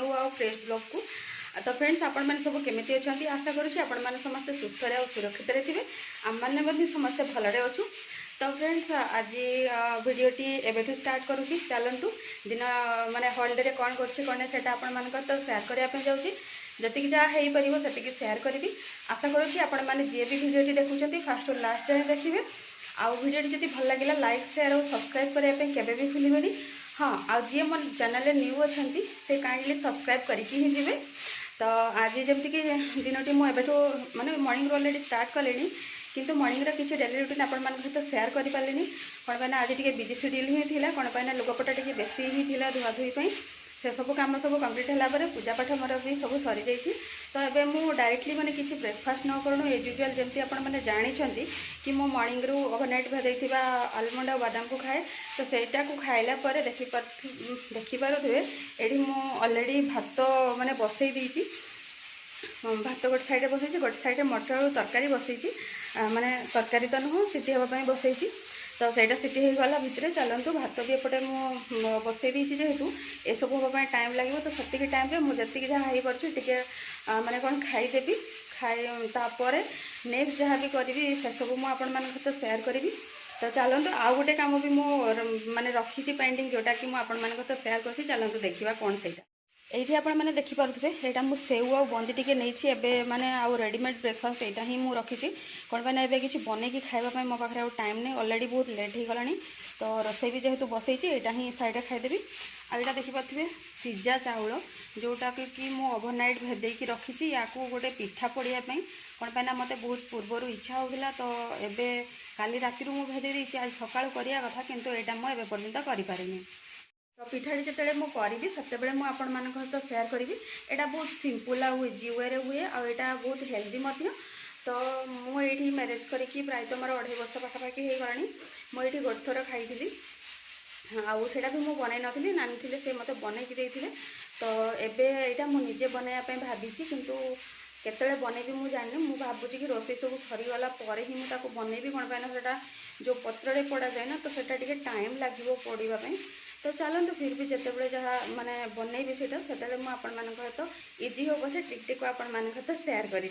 New आउ fresh blog को। तो फ्रेंड्स आपण मैंने सब केमी अच्छा आशा करुँच आपण मैंने समस्ते सुस्थ और सुरक्षित थे आम मैंने समस्ते भलरे अच्छु। तो फ्रेंड्स आज वीडियोटी एवं स्टार्ट करुँची चलतु दिन माने हॉलिडे कौन कर आपण मान तो सेयार करने जाऊँगी जी जहाँ हो पार से सेयार करी आशा करुँच आपण मैंने जी भी वीडियोटी देखुं फास्ट लास्ट जाए देखिए आउ वीडियोटी जब भल लगे लाइक शेयर और सब्सक्राइब करने केवे भी भूलि हाँ आउ जी मो चैनल न्यू अच्छा से काइंडली सब्सक्राइब करके ही जी। तो आज जमती कि दिनटी मुझे माने मॉर्निंग ऑलरेडी स्टार्ट कले किंतु मॉर्निंग किसी डेली रूटीन आपण मान सहित सेयार कर पारे कौन पाई आज टी बिजी शेड्यूल ही था कौन पाई लुगापटा टी बेसी ही धुआ धुई से सब कम सब कम्प्लीट है पूजा पाठ मोर भी सब सरी जाइए। तो ये मुझे डायरेक्टली मैंने किसी ब्रेकफास्ट न करूँ एज यूजुआल जमी आपने जानते कि मो मॉर्निंग रू ओवरनाइट भेजा आलमंड और बादाम को खाए। तो सेटा को खाइला देखिपे ये मुझे ऑलरेडी भात माने बसई देती भात गोटे साइड बसई गोटे साइड मटर और तरकारी बसई माने तरकारी तो नुह सीटी हाँपाई बसई। तो सहीटा सीटी हो गला भितर चलतु भात भी एपटे मुझे बसई देती जेहेतु ये सब हाँपाई टाइम लगे तो से टाइम मुझे जहाँ हो पार्टी टे माने कौन खाईदेवी खापर नेक्स्ट जहाँ भी करी से सब मुझे सेयार करी। तो चलतु आउ गोटे कम भी माने रखी पेंडिंग जोटा कि मुझे सेयार कर चलतु देखा कौन से ये आप मैंने देखिपे यहाँ मुझे सेव आ बंदी टी नहीं माने आउ रेडीमेड ब्रेकफास्ट यहाँ ही मुझे रखी कौन पाई ना किसी बनई खावाई मो पाखे टाइम नहीं ऑलरेडी बहुत लेट हो गला। तो रोसई भी जेहेतु बसई यहाँ ही साइड खाईदेवी आईटा देखिपे सीजा चाउल जोटा कि मुझे ओवरनाइट भेदेकी रखी या गोटे पिठा पड़ापी कौन पाई ना मत बहुत पूर्वर इच्छा होता। तो एबे काली राति मुझे भेदे देती आज सका करा कथा किंतु यहाँ मुझे पर्यंत करें। तो पिठाटी जिते मुझे से सहित सेयार करी यहाँ बहुत सिंपल आ इजी वे हुए आटा बहुत हेल्दी। तो मुझे मैरेज करी प्रायतः मोर 2.5 वर्ष पाखापाखि हो गला मुझे गोटे थर खाई आउटा भी मुझे बनई नी नानी थे से मत बनईकी देते। तो एटा मुझे बनवाई भावी किंतु केतले बनईबी मुझे जानी मुझे भावुँ कि रोसई सब सरीगला ही मुझे बनईबी कौन पाई ना जो पत्रे पड़ा जाए ना तो सेटा टिके टाइम लगे पड़ापी। तो चलतु फिर भी जिते जहाँ माने बनईबी से तो इजी हो पछे टिक को आप सेयार करी।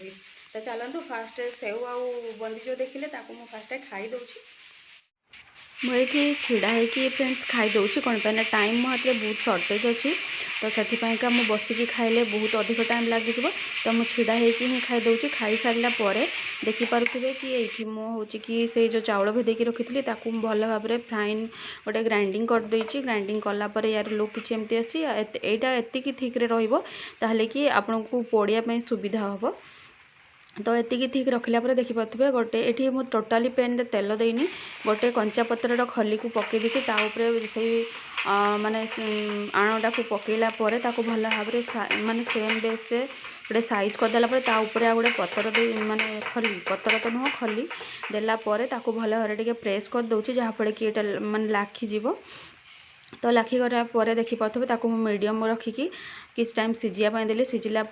तो चलतु फास्ट सेव आउ बंदी जो देखिले मुझे फास्ट खाई दूची मुझे छिड़ा होगी फ्रेंड्स खाई दूची कौन पाई टाइम मो हाथ बहुत सर्टेज अच्छी। तो से मुझे बसिकी खाइले बहुत अधिक टाइम लगे तो मुझे छिड़ा होगी ही खाई दूची। खाई सारा देखिपे कि ये मुझे कि से जो चाउल भेदेकी रखी भल भाव में फाइन गोटे ग्राइंडिंग कर देती ग्राइंडिंग कलापर यार लुक किसी एमती आसी यहाँ एतिकी थिक्रे रही कि आपन को पोड़ियाँ सुविधा हम। तो ये ठीक रखला देखिपे गोटे ये मुझे टोटाली पेन तेल देनी गोटे कंचा पतर खली को पकई देती से माने आणटा को पकईला भल भाव माने सेम बेस गोटे साइज करदेला आ गोटे पतर दे माने खली पतर तो नुह खली देलापर भल भाव में प्रेस कर दूसरी जहाँफल कि ये माने लाखीज। तो लाखी गला देखिपे मीडियम रखिकी किस टाइम सीझापी देली सीझिला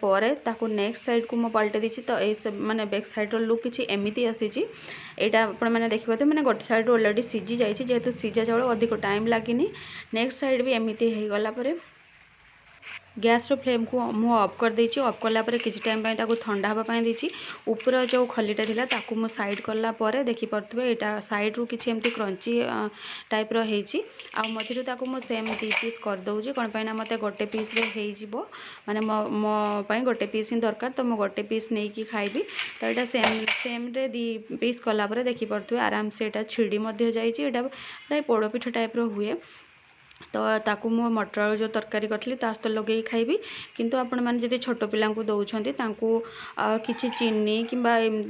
नेक्स्ट साइड को मुझे पलटे दी। तो ये माने बैक साइड लुक किसी एमती आसी यहाँ आपने देखिपे मैंने गोटे साइड ऑलरेडी सीझी जाइए जेहेतु सीझा चाउल अधिक टाइम लगे नेक्स्ट साइड भी एमती हो गलापर गैस फ्लेम को मुझे ऑफ कर देछि ऑफ कलापर किसी टाइम ठंडा हाँपाई देछि ऊपर जो खलीटा था मुझे साइड कलापर देखिपे यहाँ साइड रू किसी एमती क्रंची टाइप रही मझे मुझे सेम 2 पीस कर दूसरी कौन पाई ना मत गोटे पीस हो माने मोपाई गोटे पीस ही दरकार। तो मुझे गोटे पीस नहीं कि खाइबी तो यहाँ सेम 2 पीस कलापर देखिपे आराम से यहाँ छिड़ी जाइए प्राय पोड़पिठा टाइप हुए। तो ताकू मो मटर जो तरकारी करथली सहित लगे खाइबी किंतु आपण मैंने जब छोट पिला दौरान किसी चीनी कि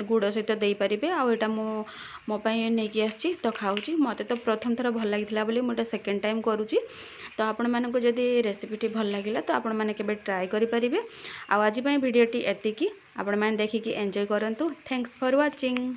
गुड़ सहित दे पारे आटा मोपाई नहीं आसी तो खाऊँ मत तो प्रथम थर भल लगी मुझे सेकेंड टाइम करुँची। तो आपण मानक जदि रेसिपीटी भल लगे तो आपण मैंने केबे ट्राई करें। आज भिडियोटी एतिकी आपण मैंने देखिकी एंजॉय करंतु। Thanks for watching.